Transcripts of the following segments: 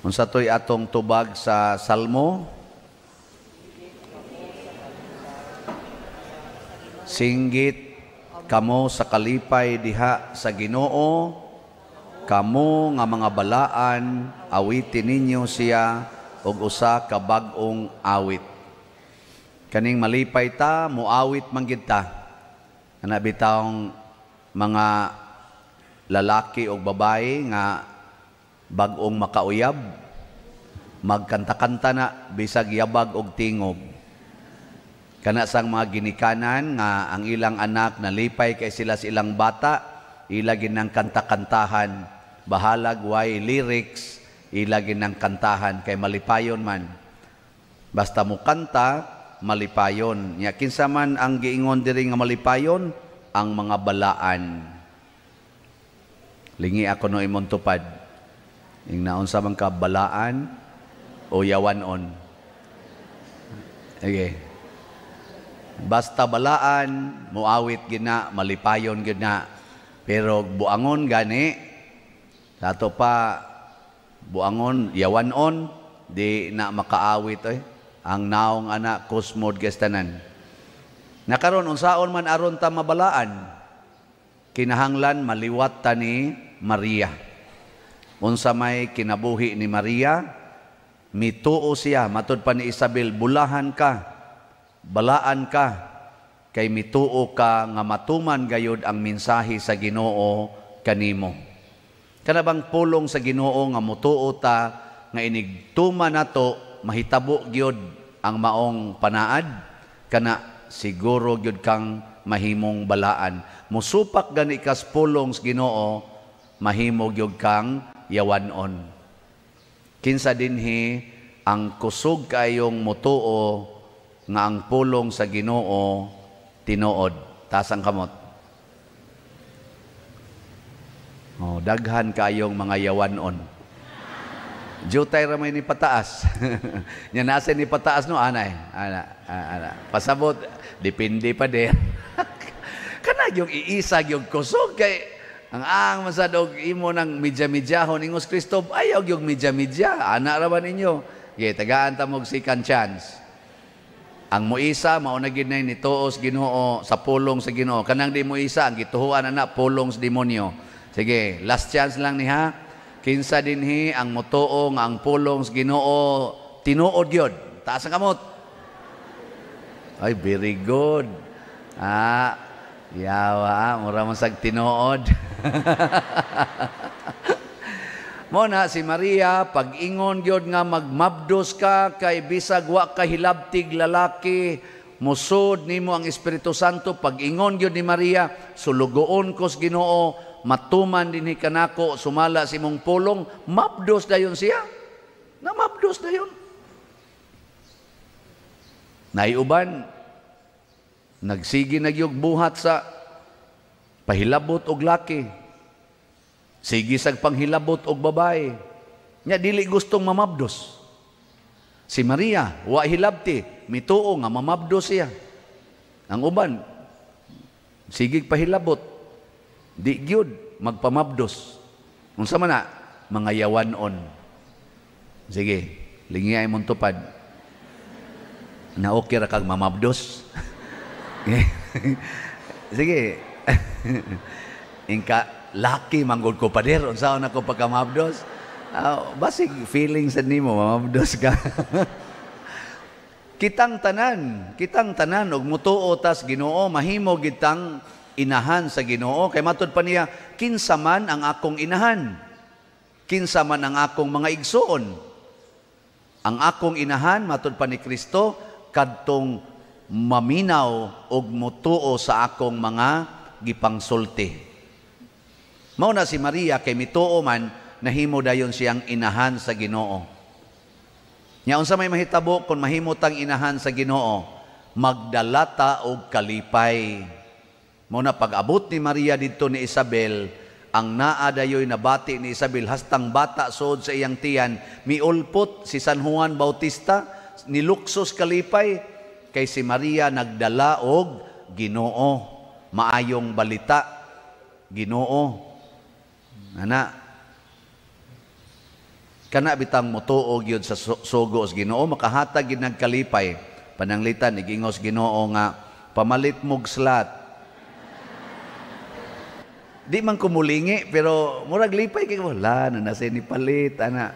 Unsa toy atong tubag sa Salmo? Singgit kamo sa kalipay diha sa Ginoo, kamo nga mga balaan, awitin ninyo siya og usa ka bag-ong awit. Kaning malipay ta, muawit man gid ta. Ana bitawng mga lalaki o babae nga bag-ong makauyab, magkanta-kanta na bisag yabag og tingog. Kana sang mga ginikanan nga ang ilang anak nalipay kay sila sa ilang bata, ila ginang kanta-kantahan, bahalag way lyrics, ila ginang kantahan kay malipayon man. Basta mo kanta, malipayon. Nya kinsa man ang giingon diri nga malipayon, ang mga balaan. Lingi ako no imong tupad. Ing naon sa man ka balaan o yawanon. Okay. Basta balaan, muawit gina, malipayon gina. Pero buangon gani, sato pa buangon, yawanon, di na makaawit ang naong anak kusmod gestanan. Nakaron unsaon man aron ta mabalaan, kinahanglan maliwat ta ni Maria. Unsa may kinabuhi ni Maria, mituo siya, matud pa ni Isabel, bulahan ka, balaan ka, kay mituo ka nga matuman gayud ang mensahe sa Ginoo kanimo. Kanabang pulong sa Ginoo nga mutuo ta nga inigtuman nato mahitabo gyud ang maong panaad, kana siguro gyud kang mahimong balaan. Musupak gani kas pulong sa Ginoo, mahimo gyud kang yawanon. Kinsa dinhi ang kusog kayong mutuo nga ang pulong sa Ginoo tinuod. Tasang kamot. Daghan kayong mga yawanon. Jutay ramay ni pataas. Nya nasa ni pataas no anay. Ana. Pasabot depende pa din. Kana yung iisa yung kusog kay ang masadog imo ng midya-midyahon ingos Kristo ayaw yung midya-midya. Ana ra ba ninyo? Okay, tagaan ta mog second chance. Ang muisa mao na gid nay nituos Ginoo sa pulong sa Ginoo. Kanang di mo isa ang gituhuan ana pulong sa demonyo. Sige, last chance lang ni ha. Kinsa dinhi ang mutuo nga ang pulong sa Ginoo tinuod gyud. Taas ang kamot. Ay, very good. Yawa, mura man sag tinuod. Muna si Maria, pag-ingon gyud nga magmabdos ka kay bisag wa ka hilabtig lalaki, musod nimo ang Espiritu Santo. Pag-ingon gyud ni Maria, sulugoon ko sa Ginoo, matuman dinhi kanako, sumala si mong pulong, mabdos dayon siya. Na mabdos dayon. Naiuban, nagsigi nagyog buhat sa pahilabot og laki. Sige sag panghilabot og babae. Nya dili gustong mamabdos. Si Maria, wa hilabti, mituo nga mamabdos siya. Ang uban, sige pahilabot, di gyud magpamabdos. Unsa man na, mga yawanon. Sige, lingi ay mong tupad. Na okay ra kag mamabdos. Sige. Ingka laki manggod ko pader unsaon ako pagkamabdos. Basig feeling sa nimo mamabdos ka. kitang tanan og mutuo tas Ginoo, mahimo gid tang inahan sa Ginoo. Kay matud pa niya, kinsa man ang akong inahan, kinsa man ang akong mga igsoon. Ang akong inahan, matud pa ni Kristo, kadtong maminaw og mutuo sa akong mga gipangsulti. Mao na si Maria kay mituo man nahimo dayon siyang inahan sa Ginoo. Nya unsa may mahitabo kun mahimo tang inahan sa Ginoo, magdalata og kalipay. Mao na pag-abot ni Maria didto ni Isabel, ang naa dayoy nabati ni Isabel hastang bata sud sa iyang tiyan, miulpot si San Juan Bautista, niluksos kalipay kay si Maria nagdala og Ginoo, maayong balita. Ginoo. Ana. kana bitang motuog yun sa sugo sa Ginoo, makahatag gid nagkalipay. Pananglitan igingos Ginoo nga pamalit mog slat. Di man kumulingi pero murag lipay kay wala na ni palit ana.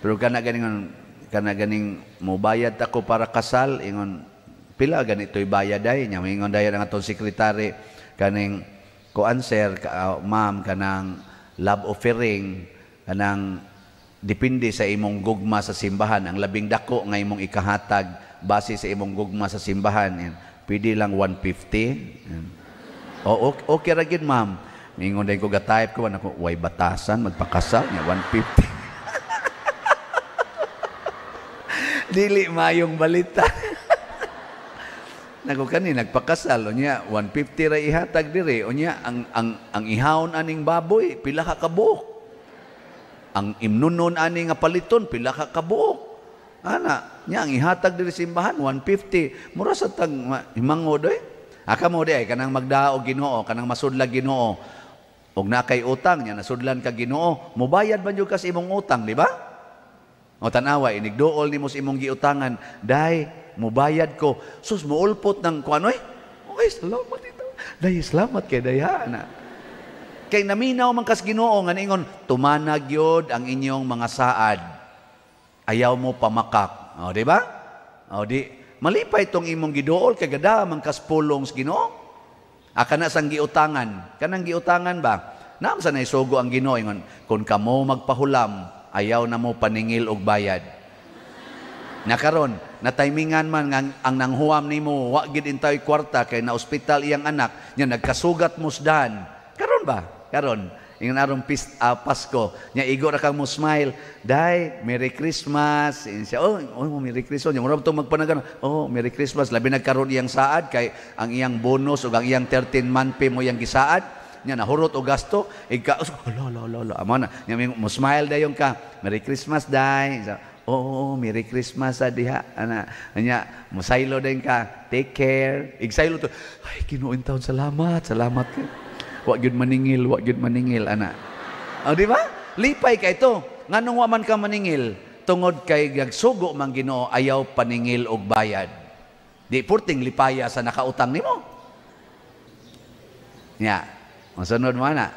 Pero kana ganing mobayad ako para kasal ingon pila ganito'y bayad ay nya ingon dayon ang atong sekretary kaning kuan sir ma'am kanang love offering kanang depende sa imong gugma sa simbahan. Ang labing dako nga imong ikahatag base sa imong gugma sa simbahan. Yan. Pwede lang 150. Yan. O, okay ra gid ma'am. Mingon din ko ga-type ko, ako, way batasan, magpakasal niya, 150. Dili mayong balita. Nago kani nagpakasal niya 150 ra ihatag dire unya ang ihawon aning baboy pila ka kabuok. Ang imnunon ani nga paliton pila ka kabuok. Ana, nya ang ihatag diri simbahan 150. Mura sa tag himangod oy. Aka mo di ay kanang magdaog Ginoo, kanang masudlag Ginoo. Og na kay utang nya nasudlan ka Ginoo, mobayad man jud ka sa imong utang, di ba? O tanawa inigduol nimo sa imong giutangan, day mobayad ko. Sus moulpot ng kuan oy. Okay, salamat ito. Day salamat kay dayha na. Kay naminaw man kas Ginoo nga ningon tumanag yod ang inyong mga saad. Ayaw mo pamakak. O di ba? O di malipay tong imong giduol kay gada man kas pulong sa Ginoo. Aka na sang giutangan. Kanang giutangan ba? Naam sa naisugo ang Ginoo ingon kun kamo magpahulam ayaw na mo paningil og bayad. Nakaron na timingan man ang nanghuam nimo wa gid intay kwarta kay na ospital iyang anak nya nagkasugat musdan. Karon ba? Karon, yung narong Pasko, niya igo ra kang mo smile, day, Merry Christmas. Siya, oh, Merry Christmas. Yung marami itong magpanagan, oh, Merry Christmas. Labi nagkaroon iyang saad, kay ang iyang bonus o ang iyang 13-month pay mo iyang gisaad, niya nahurot o gasto, amo na, niya mo smile dayon ka, Merry Christmas, day. Oh, Merry Christmas diha. Ana, niya musaylo din ka, take care. Igsaylo to, ay, Ginoo taon, salamat ka. Wag yun maningil, ana. O, di ba? Lipay ka ito. Nganong waman ka maningil? Tungod kay gagsugo mang Ginoo ayaw paningil og bayad. Di purting lipaya sa nakautang nimo. Nya, masunod mo na.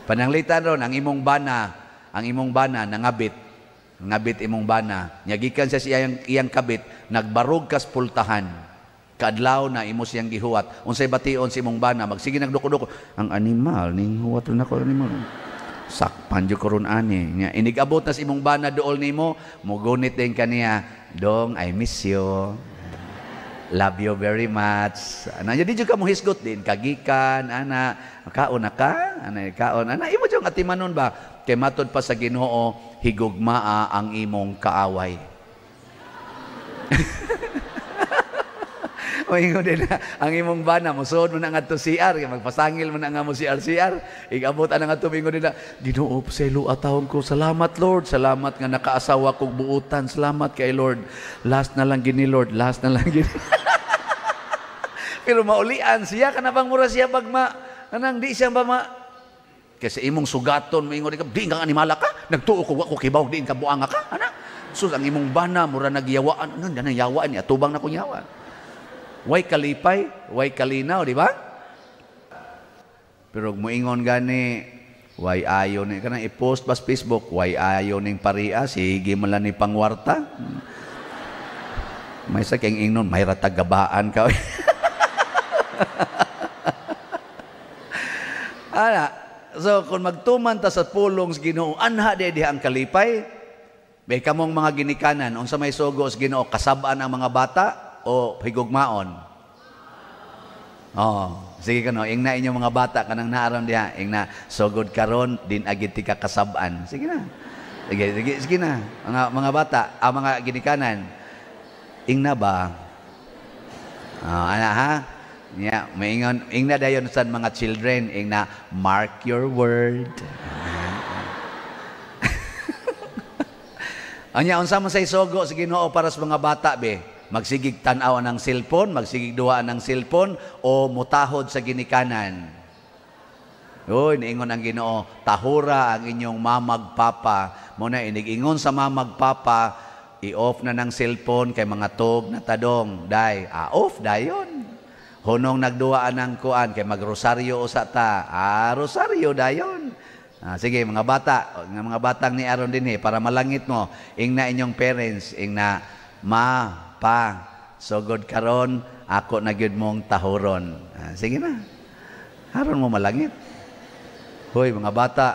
Pananglitan ron, ang imong bana nangabit. Ngabit imong bana. Nya gikan sa iyang kabit, nagbarog kas pultahan. Kaadlaw na imo siyang gihuwat. Unsay bation si imong bana, magsige nagduko-duko. Ang animal ning huwat ron ako animal. Sakpan jud ko ron ani. Nya inigabot na si imong bana duol nimo, mugunit din kaniya, "Dong, I miss you. Love you very much." Ana jadi jud ka mo hisgot din kagikan ana, kaon na ka, ana kaon. Ana imo jud atimanon ba? Kay matud pa sa Ginoo, higugmaa ang imong kaaway. O ingon din na, ang imong bana, musuod mo na nga ito CR, magpasangil mo na nga mo CR. Igabot na nga ito, ingon din na, Ginoo, pasaylo atawon ko, salamat Lord, salamat nga nakaasawa kong buutan, salamat kay Lord. Last na lang gini Lord, last na lang gini. Pero maulian siya, kanabang mura siya bagma, kanang di siya ba kasi imong sugaton, ingon din ka, di kang animala ka, nagtuo ko, wako kibaw, di ka buanga ka, ana. Sus, ang imong bana, mura nagyawaan, ano, yan ang yawaan niya, tubang na kong yawa. Way kalipay, way kalinaw, di ba? Pero muingon gani, way ayo ni kanang i-post pas Facebook, way ayo ning paria, sige man lang ni pangwarta. May sa keng ingnon, may ratagabaan ka. Ana, so kung magtuman ta sa pulong sa Ginoo, anha di ang kalipay. Bay kamong mga ginikanan, unsa may sugo sa Ginoo, kasab-an ang mga bata o higugmaon? Oh, sige kano, ingna inyong mga bata kanang naaram diha, ingna sugod karon din agid ti kakasab-an. Sige na. Sige na. Mga bata, mga ginikanan. Ingna ba? Ana ha? Yeah, maingon ingna dayon sa mga children, ingna mark your word. Anya unsa man say sugo sa Ginoo para sa mga bata be? Magsigig tan-aw ng cellphone, magsigig duwa ng cellphone o mutahod sa ginikanan. Uy, niingon ang Ginoo, tahura ang inyong mamagpapa. Muna inig-ingon sa mamagpapa, i-off na ng cellphone kay mga tog na tadong. Day, off dayon. Hunong nagduaan ng kuan kay magrosaryo usa ta. Rosaryo dayon. Sige, mga batang ni Aaron din para malangit mo, ingna inyong parents, ingna ma, pa, sugod karon ako na gyud mong tahuron. Sige na. Haron mo malangit. Hoy, mga bata.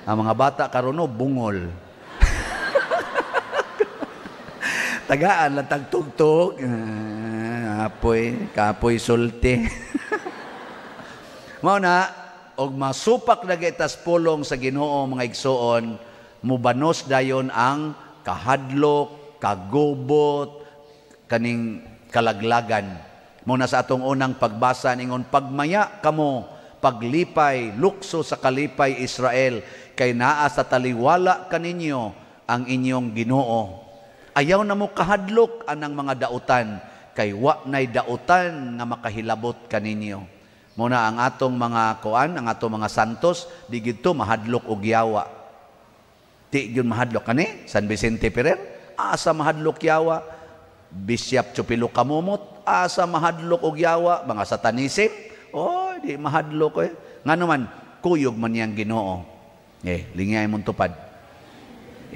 Ang mga bata karon bungol. Tagaan lang tagtugtog. Kapoy sulti. Mao na, og masupak na gitas pulong sa Ginoo mga igsoon, mubanos dayon ang kahadlok, kagubot, kaning kalaglagan. Muna sa atong unang pagbasa ningon, pagmaya kamo, paglipay, lukso sa kalipay Israel, kay naa sa taliwala kaninyo ang inyong Ginoo. Ayaw na mo kahadlok anang mga dautan, kay wa nay dautan nga makahilabot kaninyo. Muna ang atong mga kuan, ang atong mga santos, di gito mahadlok og yawa. Di gyud mahadlok kani San Vicente Ferrer, asa mahadlok yawa. Bishop Chupilo Kamumot, asa mahadlok og yawa, mga satanism, di mahadlok Nga naman, kuyog man yang Ginoo. Lingay mong tupad.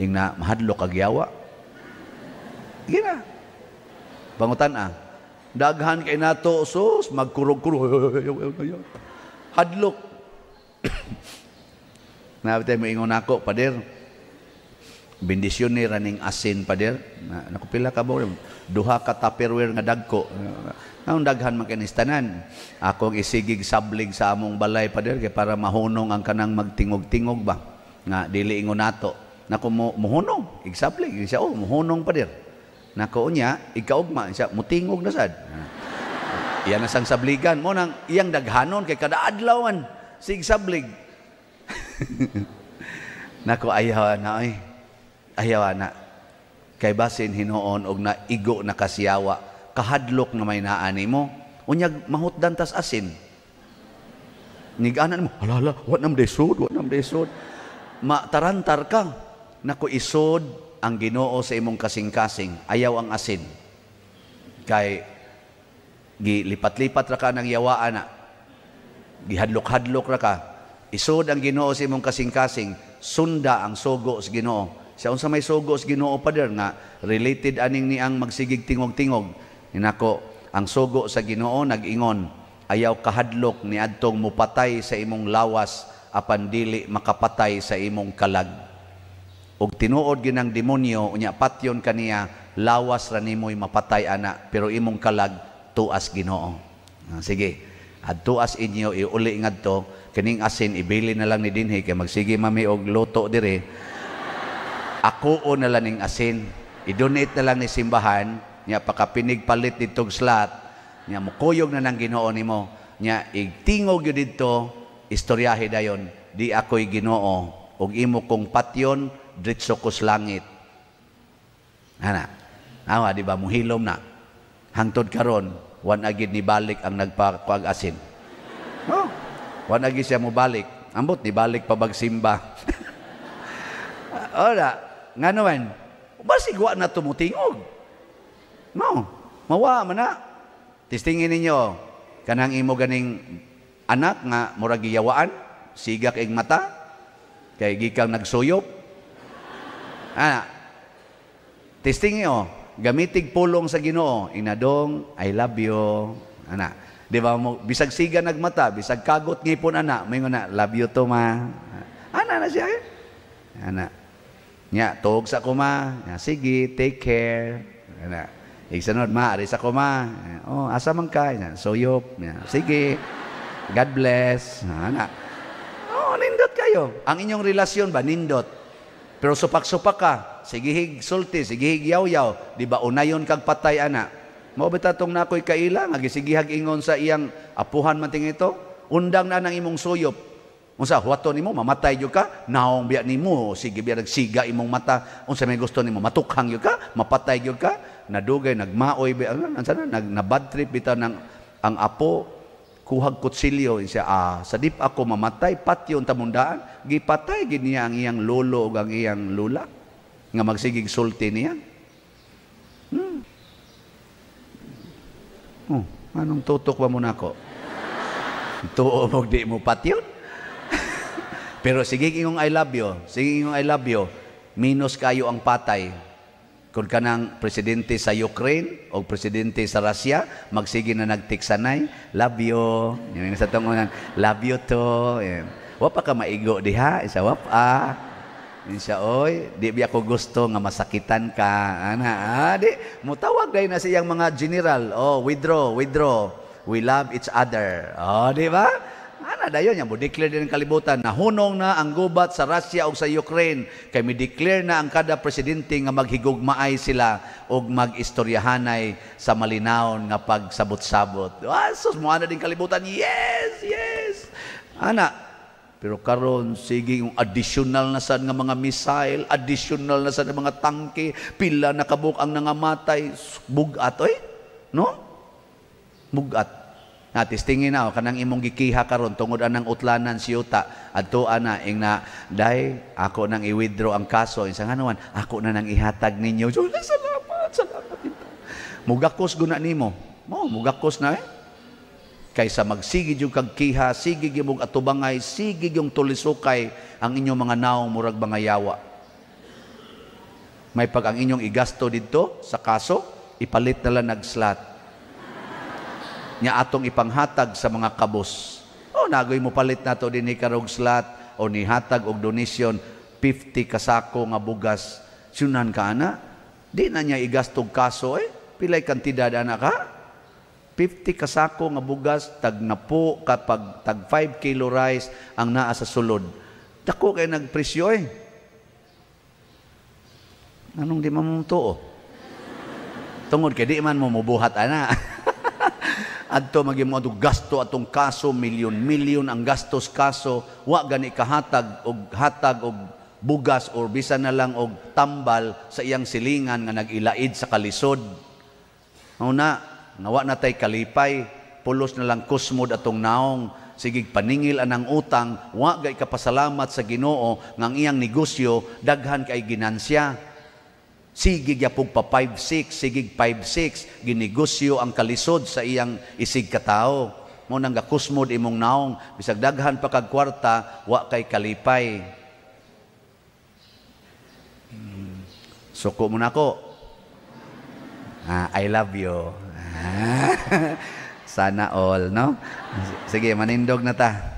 Ingna mahadlok ag yawa. Gina. Bangutan daghan kay nato sus magkurog-kurog. Hadlok. Nabitay mo ingon ako, pader. Bendisyon ni raning asin, pader. Nakupila ka ba? Duha ka tupperware nga dagko. Ang daghan man kanistanan. Akong isigig sablig sa among balay, pader, kay para mahunong ang kanang magtingog-tingog ba. Nga dili ingon nato. Nako muhunong, igsablig siya, muhunong, pader. Nako unya, ikaugma siya, mutingog na sad. Iyan na sang sabligan mo nang iyang daghanon kay kada adlawan sig sablig. Nako ayaw na ayaw na. Kay basin hinuon og naigo na kasiyawa, kahadlok na may naani mo, unyag mahutdan tas asin. Niganan mo, hala, wat nam desod. Matarantar ka. Nako isod ang Ginoo sa imong kasing-kasing, ayaw ang asin. Kay gilipat-lipat ra ka ng yawaan na. Gihadlok-hadlok ra ka. Isod ang Ginoo sa imong kasing-kasing, sunda ang sugo sa Ginoo. Siya unsa may sugo sa Ginoo, pader, nga related aning ni ang magsigig tingog-tingog. Ninako, ang sugo sa Ginoo nag-ingon, ayaw kahadlok ni adtong mupatay sa imong lawas apan dili makapatay sa imong kalag. Og tinuod ginang demonyo unya patyon kaniya, lawas ra nimoy mapatay ana, pero imong kalag tuas Ginoo. Sige, at tuas inyo iuli ngadto, kining asin ibili na lang ni dinhi kay magsige mami og luto dire. Ako na lang ning asin, i-donate na lang ni simbahan, nya pakapinig palit ditong slot, nya mukuyog na ng Ginoo nimo, nya igtingog yun dito, istoryahe dayon, di ako'y Ginoo, og imo kong patyon, dritso ko sa langit. Di ba, muhilom na. Hangtod karon, wan agid ni balik ang nagpakuag asin. Wan agid siya mo balik. Ambot ni balik pabagsimba. Nga naman, basig wa na tumutingog. Mawa man na. Tistingin ninyo, kanang imo ganing anak nga murag giyawaan, sigak ing mata, kay gikang nagsuyop. Testing nyo, gamitig pulong sa Ginoo, inadong, I love you. Di ba mo, bisag siga nagmata, bisag kagot ngipon may nga love you to ma. Na siya nya, tog sa kuma, sige, take care. Igsanod, aris ako ma. Asa man ka? Suyop. Sige, God bless. Nindot kayo. Ang inyong relasyon ba, nindot. Pero supak-supak ka, sigihig sulti, sigihig yaw-yaw, di ba unayon kag patay ana. Mao bita tong nakoy kaila nga gisigihag ingon sa iyang apuhan man ting ito, undang na nang imong suyop. Unsa huwaton nimo mamatay jud ka, naong biya nimo, sige biya nagsiga imong mata, unsa may gusto nimo matukhang jud ka, mapatay jud ka, nadugay nagmaoy biya, nabad trip bitaw ng ang apo kuhag kutsilyo siya, sa dip ako mamatay, patyon tamundaan, gipatay gid niya ang iyang lolo ug ang iyang lula nga magsigig sulti niya. Anong tutok ba mo nako? Tuo mo di mo patyon. Pero sige ingong I love you, sige ingong I love you, minus kayo ang patay. Kung kanang presidente sa Ukraine o presidente sa Russia, magsige na nagtiksanay, love you. Yung sa tungunan, love you to. Yan. Wapa ka maigo diha, isa wapa. Insya oy, di biya ko gusto nga masakitan ka. Di, mutawag dahil na siyang mga general. Withdraw. We love each other. Di ba? Dayon yan, declare din ang kalibutan na hunong na ang gubat sa Russia o sa Ukraine. Kay mi-declare na ang kada presidente nga maghigugmaay sila o mag-istoryahanay sa malinaon nga pagsabot-sabot. Sus, mo din kalibutan. Yes. Pero karon sige yung additional na sad nga mga missile, additional na sad nga mga tangke, pila na kabuk ang nangamatay, bugat no? Bugat. Natistingin na kanang imong gikiha karon tungod anang utlanan siyuta adto ana ing na day ako nang i-withdraw ang kaso isang hanuan ako na nang ihatag ninyo. Salamat ito. Mugakos guna nimo. Mugakos na kaysa magsigid yung kagkiha, sigig yung atubangay, sigig yung tulisukay ang inyong mga naong murag bangayawa. May pag ang inyong igasto dito sa kaso, ipalit na lang nag-slot. Nya atong ipanghatag sa mga kabos. Nagoy mo palit na to din ni karog slot o ni hatag og donation 50 kasako nga bugas. Sunan ka ana? Di na niya igastog kaso Pilay kantidad ana ka? 50 kasako nga bugas, tag na po kapag tag 5 kilo rice ang naa sa sulod. Dako kay nagpresyo Anong di man mo tuo? Tungod kay di man mo mubuhat ana. Adto magimo adto gasto atong kaso milyon ang gastos kaso wa gani kahatag og bugas or bisan na lang og tambal sa iyang silingan nga nagilaid sa kalisod. Una nawa na tay kalipay pulos na lang kusmod atong naong sigig paningil anang utang wa gay kapasalamat sa Ginoo nga ang iyang negosyo daghan kay ginansya. Sigig yapog pa 5-6, sigig 5-6, ginegosyo ang kalisod sa iyang isig katao. Mo nang gakusmod imong naong, bisag daghan pa kag kwarta, wa kay kalipay. Suko mo na ko. I love you. Sana all, no? Sige, manindog na ta.